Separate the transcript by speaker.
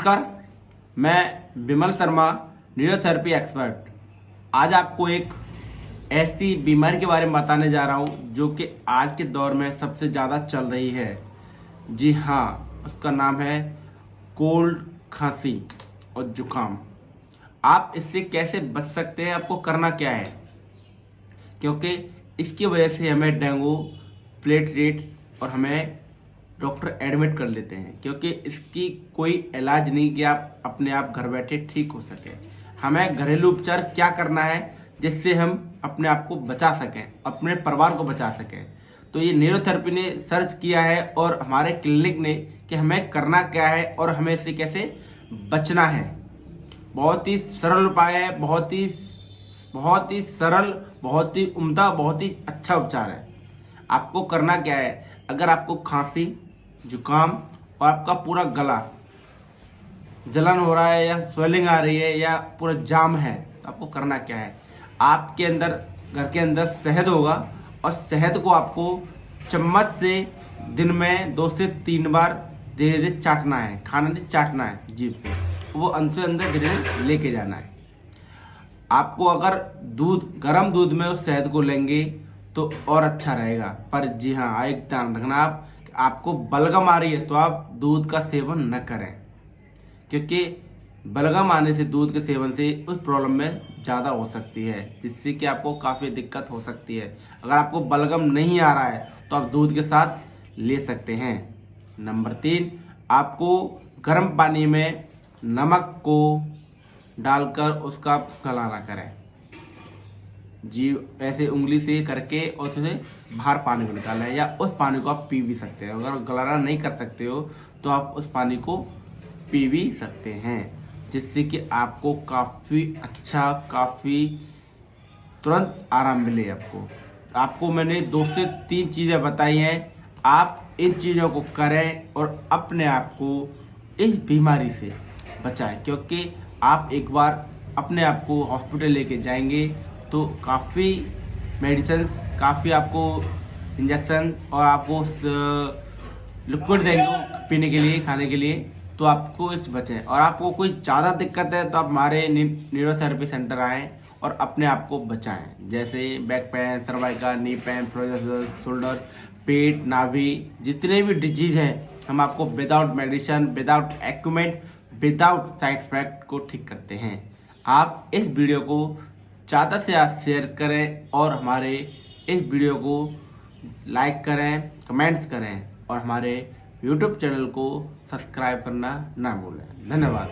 Speaker 1: नमस्कार, मैं विमल Sharma, neurotherapy expert. आज आपको एक ऐसी बीमारी के बारे में बताने जा रहा हूँ जो कि आज के दौर में सबसे ज़्यादा चल रही है। जी हाँ, उसका नाम है कोल्ड, खांसी और जुकाम। आप इससे कैसे बच सकते हैं, आपको करना क्या है? क्योंकि इसकी वजह से हमें डेंगू, प्लेटलेट्स और हमें डॉक्टर एडमिट कर लेते हैं, क्योंकि इसकी कोई इलाज नहीं कि आप अपने आप घर बैठे ठीक हो सके। हमें घरेलू उपचार क्या करना है जिससे हम अपने आप को बचा सकें, अपने परिवार को बचा सकें। तो ये न्यूरोथेरेपी ने सर्च किया है और हमारे क्लिनिक ने कि हमें करना क्या है और हमें इससे कैसे बचना है। बहुत ही सरल उपाय है, बहुत ही सरल, बहुत ही उम्दा, बहुत ही अच्छा उपचार है। आपको करना क्या है? अगर आपको खांसी, जुकाम और आपका पूरा गला जलन हो रहा है या स्वेलिंग आ रही है या पूरा जाम है, तो आपको करना क्या है? आपके अंदर, घर के अंदर शहद होगा और शहद को आपको चम्मच से दिन में 2 से 3 बार धीरे धीरे चाटना है, खाना नहीं चाटना है जीभ से, वो अंदर से अंदर धीरे धीरे लेके जाना है। आपको अगर गर्म दूध में उस शहद को लेंगे तो और अच्छा रहेगा। पर जी हाँ, एक ध्यान रखना, आपको बलगम आ रही है तो आप दूध का सेवन न करें, क्योंकि बलगम आने से दूध के सेवन से उस प्रॉब्लम में ज़्यादा हो सकती है, जिससे कि आपको काफ़ी दिक्कत हो सकती है। अगर आपको बलगम नहीं आ रहा है तो आप दूध के साथ ले सकते हैं। नंबर 3, आपको गर्म पानी में नमक को डालकर उसका गलाना करें। जी, ऐसे उंगली से करके और उससे बाहर पानी को निकालें, या उस पानी को आप पी भी सकते हो। अगर गलाना नहीं कर सकते हो तो आप उस पानी को पी भी सकते हैं, जिससे कि आपको काफ़ी अच्छा, काफ़ी तुरंत आराम मिले। आपको मैंने 2 से 3 चीज़ें बताई हैं। आप इन चीज़ों को करें और अपने आप को इस बीमारी से बचाएं, क्योंकि आप एक बार अपने आप को हॉस्पिटल लेके जाएंगे तो काफ़ी मेडिसिन, काफ़ी आपको इंजेक्शन और आपको लिक्विड देंगे पीने के लिए, खाने के लिए, तो आपको इस बचें। और आपको कोई ज़्यादा दिक्कत है तो आप हमारे न्यूरोथेरेपी सेंटर आएँ और अपने आप को बचाएं। जैसे back pain, cervical, knee pain, frozen shoulder, पेट, नाभि, जितने भी डिजीज हैं हम आपको without medicine, without equipment, without side effect को ठीक करते हैं। आप इस वीडियो को ज़्यादा से ज़्यादा शेयर करें और हमारे इस वीडियो को लाइक करें, कमेंट्स करें और हमारे YouTube चैनल को सब्सक्राइब करना ना भूलें। धन्यवाद।